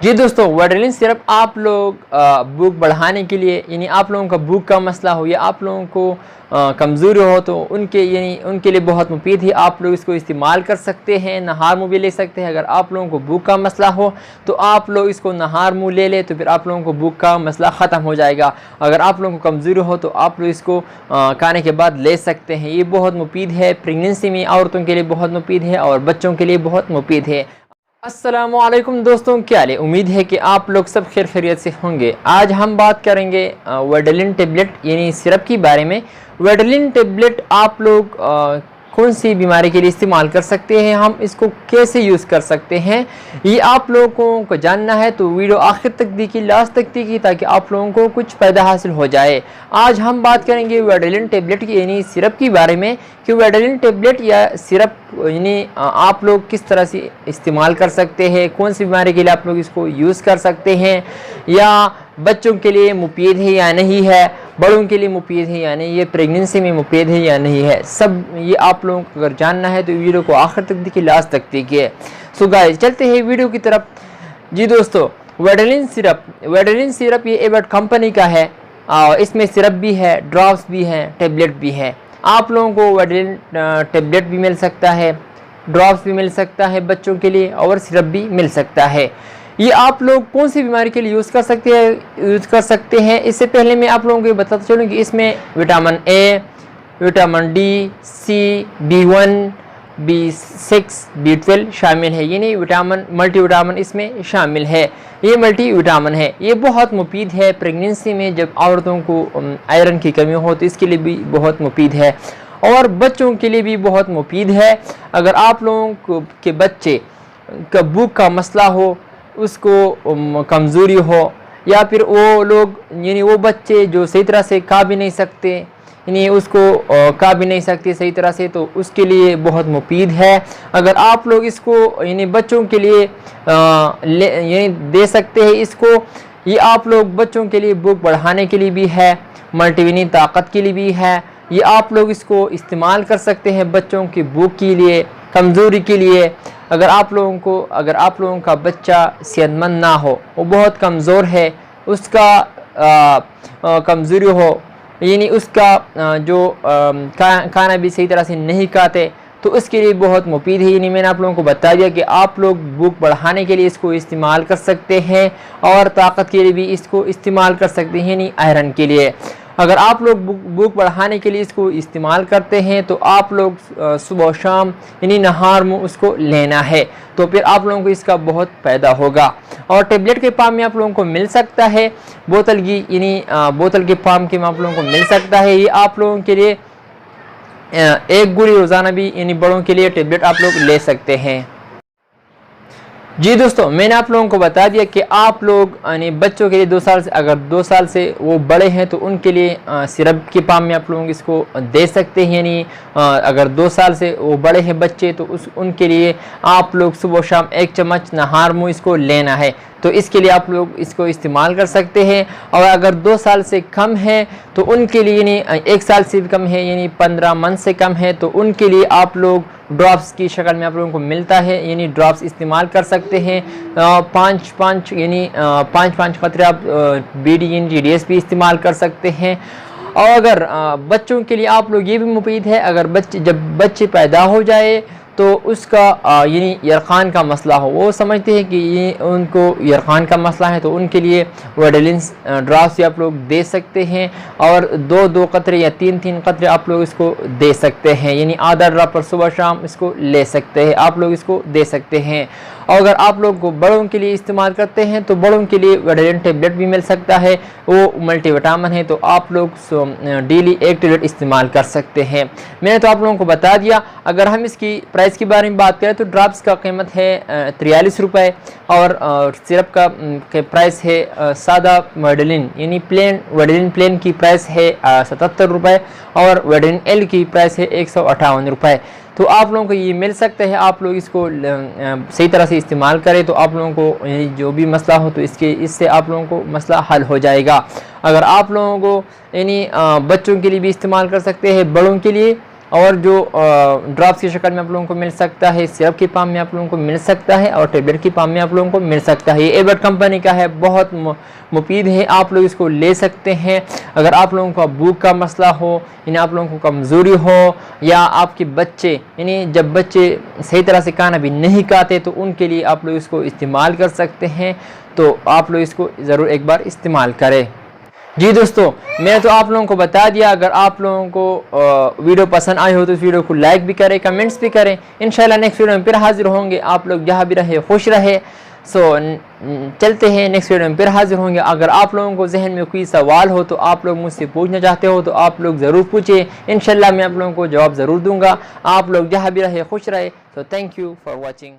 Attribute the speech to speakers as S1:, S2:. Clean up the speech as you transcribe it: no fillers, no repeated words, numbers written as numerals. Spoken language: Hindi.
S1: जी दोस्तों, वेडलिन सिरप आप लोग भूख बढ़ाने के लिए, यानी आप लोगों का भूख का मसला हो या आप लोगों को कमज़ोरी हो तो उनके लिए बहुत मुफीद है। आप लोग इसको इस्तेमाल कर सकते हैं, नहार मुँह भी ले सकते हैं। अगर आप लोगों को भूख का मसला हो तो आप लोग इसको नहार मुँह ले लें तो फिर आप लोगों को भूख का मसला ख़त्म हो जाएगा। अगर आप लोगों को कमज़ोरी हो तो आप लोग इसको खाने के बाद ले सकते हैं। ये बहुत मुफीद है, प्रेगनेंसी में औरतों के लिए बहुत मुफीद है और बच्चों के लिए बहुत मुफीद है। अस्सलामुअलैकुम दोस्तों, क्या हाल है? उम्मीद है कि आप लोग सब खैर खैरियत से होंगे। आज हम बात करेंगे वेडलिन टेबलेट यानी सिरप के बारे में। वेडलिन टेबलेट आप लोग कौन सी बीमारी के लिए इस्तेमाल कर सकते हैं, हम इसको कैसे यूज़ कर सकते हैं, ये आप लोगों को जानना है तो वीडियो आखिर तक देखिए, लास्ट तक देखिए, ताकि आप लोगों को कुछ फ़ायदा हासिल हो जाए। आज हम बात करेंगे वेडलिन टेबलेट की यानी सिरप के बारे में कि वेडलिन टेबलेट या सिरप यानी आप लोग किस तरह से इस्तेमाल कर सकते हैं, कौन सी बीमारी के लिए आप लोग इसको यूज़ कर सकते हैं, या बच्चों के लिए मुफीद है या नहीं है, बड़ों के लिए मुफीद है या नहीं, ये प्रेगनेंसी में मुफीद है या नहीं है, सब ये आप लोगों को अगर जानना है तो वीडियो को आखिर तक देखिए, लास्ट तक देखिए। सो गाइस, चलते हैं वीडियो की तरफ। जी दोस्तों, वेडलिन सिरप ये एबट कंपनी का है। इसमें सिरप भी है, ड्रॉप्स भी हैं, टेबलेट भी है। आप लोगों को वेडलिन टेबलेट भी मिल सकता है, ड्रॉप्स भी मिल सकता है बच्चों के लिए, और सिरप भी मिल सकता है। ये आप लोग कौन सी बीमारी के लिए यूज़ कर सकते हैं। इससे पहले मैं आप लोगों को बताता चलूँ कि इसमें vitamin A, vitamin D, C, B1, B6, B12 शामिल है। यानी मल्टीविटामिन इसमें शामिल है। ये मल्टीविटामिन है, ये बहुत मुफीद है प्रेगनेंसी में। जब औरतों को आयरन की कमी हो तो इसके लिए भी बहुत मुफीद है, और बच्चों के लिए भी बहुत मुफीद है। अगर आप लोगों के बच्चे का भूख का मसला हो, उसको कमज़ोरी हो, या फिर वो लोग यानी वो बच्चे जो सही तरह से खा भी नहीं सकते, यानी उसको खा भी नहीं सकते सही तरह से, तो उसके लिए बहुत मुफीद है। अगर आप लोग इसको यानी बच्चों के लिए यानी दे सकते हैं इसको, ये आप लोग बच्चों के लिए भूख बढ़ाने के लिए भी है, मल्टीविटामिन ताकत के लिए भी है। ये आप लोग इसको इस्तेमाल कर सकते हैं बच्चों की भूख के लिए, कमज़ोरी के लिए। अगर आप लोगों का बच्चा सेहतमंद ना हो, वो बहुत कमज़ोर है, उसका कमज़ोरी हो, यानी उसका जो खाना भी सही तरह से नहीं खाते, तो उसके लिए बहुत मुफीद है। यानी मैंने आप लोगों को बता दिया कि आप लोग भूख बढ़ाने के लिए इसको इस्तेमाल कर सकते हैं, और ताकत के लिए भी इसको इस्तेमाल कर सकते हैं, यानी आयरन के लिए। अगर आप लोग भूख बढ़ाने के लिए इसको इस्तेमाल करते हैं तो आप लोग सुबह शाम यानी नहार मुँह उसको लेना है, तो फिर आप लोगों को इसका बहुत फ़ायदा होगा। और टेबलेट के फॉर्म में आप लोगों को मिल सकता है, बोतल के फॉर्म के में आप लोगों को मिल सकता है। ये आप लोगों के लिए एक गोली रोज़ाना भी यानी बड़ों के लिए टेबलेट आप लोग ले सकते हैं। जी दोस्तों, मैंने आप लोगों को बता दिया कि आप लोग यानी बच्चों के लिए 2 साल से, अगर 2 साल से वो बड़े हैं तो उनके लिए सिरप के फॉर्म में आप लोग इसको दे सकते हैं। यानी अगर 2 साल से वो बड़े हैं बच्चे तो उनके लिए आप लोग सुबह शाम 1 चम्मच नहार मुँह इसको लेना है, तो इसके लिए आप लोग इसको इस्तेमाल कर सकते हैं। और अगर 2 साल से कम है तो उनके लिए, यानी 1 साल से भी कम है, यानी 15 मंथ से कम है, तो उनके लिए आप लोग ड्रॉप्स की शक्ल में आप लोगों को मिलता है, यानी ड्रॉप्स इस्तेमाल कर सकते हैं। 5 खतरे आप BDS भी इस्तेमाल कर सकते हैं। और अगर बच्चों के लिए आप लोग ये भी मुफीद है, अगर जब बच्चे पैदा हो जाए तो उसका यानी यरखान का मसला हो, वो समझते हैं कि ये उनको यरखान का मसला है, तो उनके लिए वेडलिन ड्रॉप्स आप लोग दे सकते हैं, और 2 कतरे या 3 कतरे आप लोग इसको दे सकते हैं, यानी आधा ड्रॉप पर सुबह शाम इसको ले सकते हैं, आप लोग इसको दे सकते हैं। और अगर आप लोग को बड़ों के लिए इस्तेमाल करते हैं तो बड़ों के लिए वेडलिन टेबलेट भी मिल सकता है, वो मल्टीविटामिन है, तो आप लोग डेली 1 टेबलेट इस्तेमाल कर सकते हैं। मैंने तो आप लोगों को बता दिया। अगर हम इसकी प्राइस के बारे में बात करें तो ड्रॉप्स का कीमत है 43 रुपये, और सिरप का प्राइस है सादा वेडलिन यानी वेडलिन प्लेन की प्राइस है 77 रुपये, और वेडलिन एल की प्राइस है 158 रुपये। तो आप लोगों को ये मिल सकते हैं। आप लोग इसको सही तरह से इस्तेमाल करें तो आप लोगों को जो भी मसला हो तो इससे आप लोगों को मसला हल हो जाएगा। अगर आप लोगों को यानी बच्चों के लिए भी इस्तेमाल कर सकते हैं, बड़ों के लिए और जो ड्रॉप्स की शक्ल में आप लोगों को मिल सकता है, सिरप की फॉर्म में आप लोगों को मिल सकता है और टेबलेट की फॉर्म में आप लोगों को मिल सकता है। ये एबर्ट कंपनी का है, बहुत मुफीद है, आप लोग इसको ले सकते हैं। अगर आप लोगों का भूख का मसला हो, यानी आप लोगों को कमज़ोरी हो, या आपके बच्चे यानी जब बच्चे सही तरह से खाना भी नहीं खाते तो उनके लिए आप लोग इसको इस्तेमाल कर सकते हैं। तो आप लोग इसको ज़रूर एक बार इस्तेमाल करें। जी दोस्तों, मैंने तो आप लोगों को बता दिया। अगर आप लोगों को वीडियो पसंद आई हो तो इस वीडियो को लाइक भी करें, कमेंट्स भी करें। इंशाल्लाह नेक्स्ट वीडियो में फिर हाजिर होंगे। आप लोग जहाँ भी रहे खुश रहे। चलते हैं, नेक्स्ट वीडियो में फिर हाजिर होंगे। अगर आप लोगों को जहन में कोई सवाल हो तो आप लोग मुझसे पूछना चाहते हो तो आप लोग ज़रूर पूछें, इंशाल्लाह मैं आप लोगों को जवाब ज़रूर दूंगा। आप लोग जहाँ भी रहे खुश रहे। So thank you for watching.